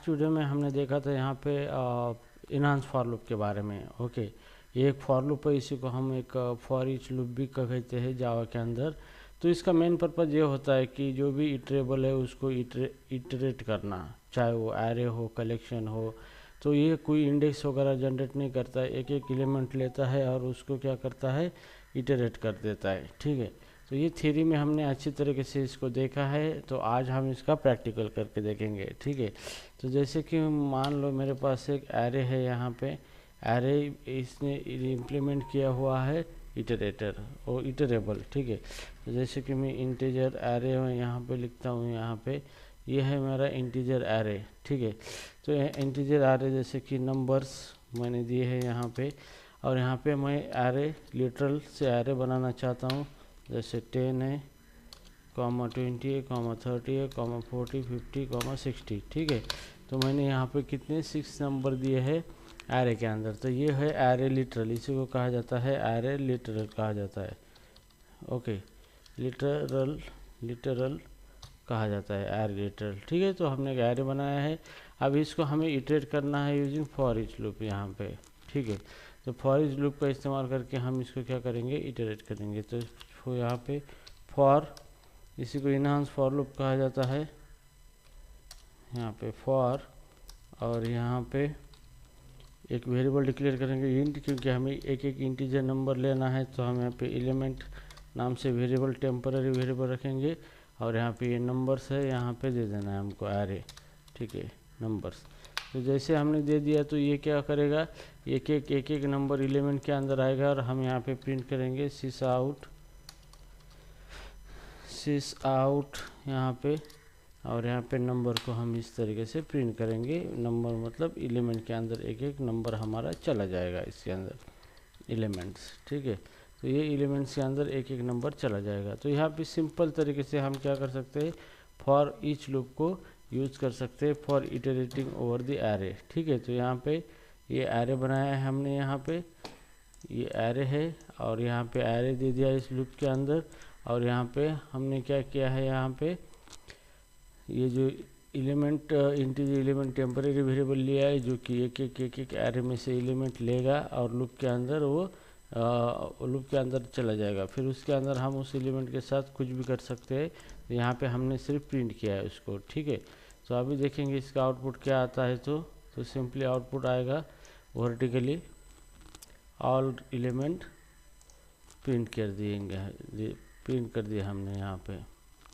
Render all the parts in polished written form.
Last video में हमने देखा था यहाँ पे इनहांस फॉर लूप के बारे में। ओके, ये एक फॉर लूप है, इसी को हम एक फॉर ईच लूप भी कहते हैं जावा के अंदर। तो इसका मेन पर्पज़ ये होता है कि जो भी इटरेबल है उसको इटरेट करना, चाहे वो एरे हो, कलेक्शन हो। तो ये कोई इंडेक्स वगैरह जनरेट नहीं करता है, एक एक एलिमेंट लेता है और उसको क्या करता है, इटरेट कर देता है। ठीक है, तो ये थ्योरी में हमने अच्छी तरीके से इसको देखा है, तो आज हम इसका प्रैक्टिकल करके देखेंगे। ठीक है, तो जैसे कि मान लो मेरे पास एक एरे है, यहाँ पे एरे इसने इम्प्लीमेंट किया हुआ है इटरेटर और इटरेबल। ठीक है, तो जैसे कि मैं इंटीजर एरे में यहाँ पे लिखता हूँ, यहाँ पे ये है मेरा इंटीजर एरे। ठीक है, तो इंटीजर एरे जैसे कि नंबर्स मैंने दिए हैं यहाँ पे, और यहाँ पे मैं एरे लिटरल से एरे बनाना चाहता हूँ, जैसे 10 है, 20 है, 30 है, 40, 50, 60। ठीक है, तो मैंने यहाँ पे कितने 6 नंबर दिए हैं एरे के अंदर। तो ये है एरे लिटरल, इसी को कहा जाता है एरे लिटरल कहा जाता है। ओके, लिटरल कहा जाता है एरे लिटरल। ठीक है, तो हमने एक एरे बनाया है, अब इसको हमें इटरेट करना है यूजिंग फॉर ईच लूप यहाँ पे। ठीक है, तो फॉर ईच लूप का इस्तेमाल करके हम इसको क्या करेंगे, इटरेट करेंगे। तो यहाँ पे फॉर, इसी को इनहांस फॉर लूप कहा जाता है। यहाँ पे फॉर, और यहाँ पे एक वेरिएबल डिक्लेयर करेंगे इंट, क्योंकि हमें एक एक इंटीजर नंबर लेना है, तो हम यहाँ पे एलिमेंट नाम से वेरिएबल, टेम्पररी वेरिएबल रखेंगे। और यहाँ पे ये नंबर्स है, यहाँ पे दे देना है हमको एरे। ठीक है, नंबर्स। तो जैसे हमने दे दिया तो ये क्या करेगा, एक एक नंबर एलिमेंट के अंदर आएगा, और हम यहाँ पे प्रिंट करेंगे सिस आउट यहाँ पे, और यहाँ पे नंबर को हम इस तरीके से प्रिंट करेंगे। नंबर मतलब एलिमेंट के अंदर एक एक नंबर हमारा चला जाएगा, इसके अंदर एलिमेंट्स। ठीक है, तो ये एलिमेंट्स के अंदर एक एक नंबर चला जाएगा। तो यहाँ पे सिंपल तरीके से हम क्या कर सकते हैं, फॉर ईच लूप को यूज़ कर सकते हैं for iterating over the array. ठीक है, तो यहाँ पे ये एरे बनाया है हमने, यहाँ पे ये एरे है, और यहाँ पे एरे दे दिया इस लूप के अंदर। और यहाँ पे हमने क्या किया है, यहाँ पे ये जो element integer element temporary variable लिया है, जो कि एक एरे में से एलिमेंट लेगा और लूप के अंदर वो लूप के अंदर चला जाएगा। फिर उसके अंदर हम उस एलिमेंट के साथ कुछ भी कर सकते हैं। तो यहाँ पे हमने सिर्फ प्रिंट किया है उसको। ठीक है, तो अभी देखेंगे इसका आउटपुट क्या आता है। तो सिंपली आउटपुट आएगा वर्टिकली ऑल एलिमेंट प्रिंट कर दिएंगे, प्रिंट कर दिया हमने यहाँ पे।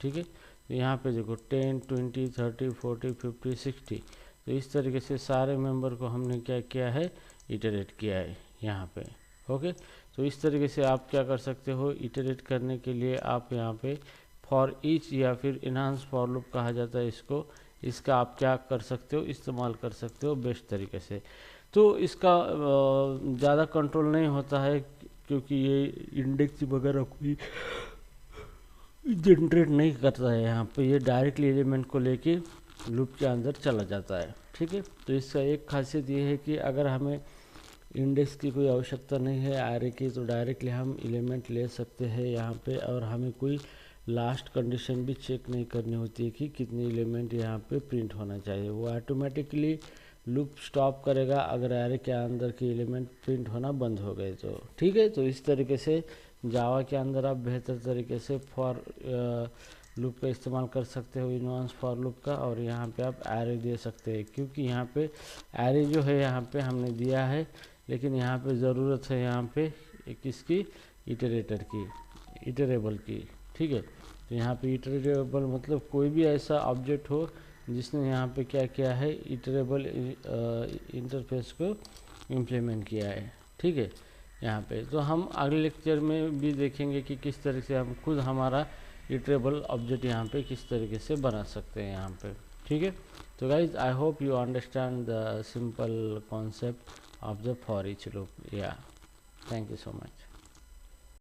ठीक है, तो यहाँ पे देखो 10, 20, 30, 40, 50, 60। तो इस तरीके से सारे मेंबर को हमने क्या किया है, इटरेट किया है यहाँ पे। ओके, तो इस तरीके से आप क्या कर सकते हो, इटरेट करने के लिए आप यहाँ पे फॉर ईच या फिर इनहांस फॉर लूप कहा जाता है इसको, इसका आप क्या कर सकते हो, इस्तेमाल कर सकते हो बेस्ट तरीके से। तो इसका ज़्यादा कंट्रोल नहीं होता है, क्योंकि ये इंडेक्स वगैरह कोई जनरेट नहीं करता है। यहाँ पे ये डायरेक्टली एलिमेंट को लेके लूप के अंदर चला जाता है। ठीक है, तो इसका एक खासियत ये है कि अगर हमें इंडेक्स की कोई आवश्यकता नहीं है एरे की, तो डायरेक्टली हम एलिमेंट ले सकते हैं यहाँ पे, और हमें कोई लास्ट कंडीशन भी चेक नहीं करनी होती है कि कितने एलिमेंट यहाँ पे प्रिंट होना चाहिए। वो ऑटोमेटिकली लूप स्टॉप करेगा अगर एरे के अंदर के एलिमेंट प्रिंट होना बंद हो गए तो। ठीक है, तो इस तरीके से जावा के अंदर आप बेहतर तरीके से फॉर लूप का इस्तेमाल कर सकते हो, इनहांस फॉर लूप का। और यहाँ पे आप एरे दे सकते हैं, क्योंकि यहाँ पे एरे जो है यहाँ पे हमने दिया है, लेकिन यहाँ पे ज़रूरत है यहाँ पे किसकी, इटरेटर की, इटरेबल की। ठीक है, तो यहाँ पे इटरेबल मतलब कोई भी ऐसा ऑब्जेक्ट हो जिसने यहाँ पे क्या किया है, इटरेबल इंटरफेस को इम्प्लीमेंट किया है। ठीक है, यहाँ पे तो हम अगले लेक्चर में भी देखेंगे कि किस तरह से हम खुद हमारा इटरेबल ऑब्जेक्ट यहाँ पे किस तरीके से बना सकते हैं यहाँ पे। ठीक है, तो guys I hope you understand the simple concept of the for each loop. या थैंक यू सो मच।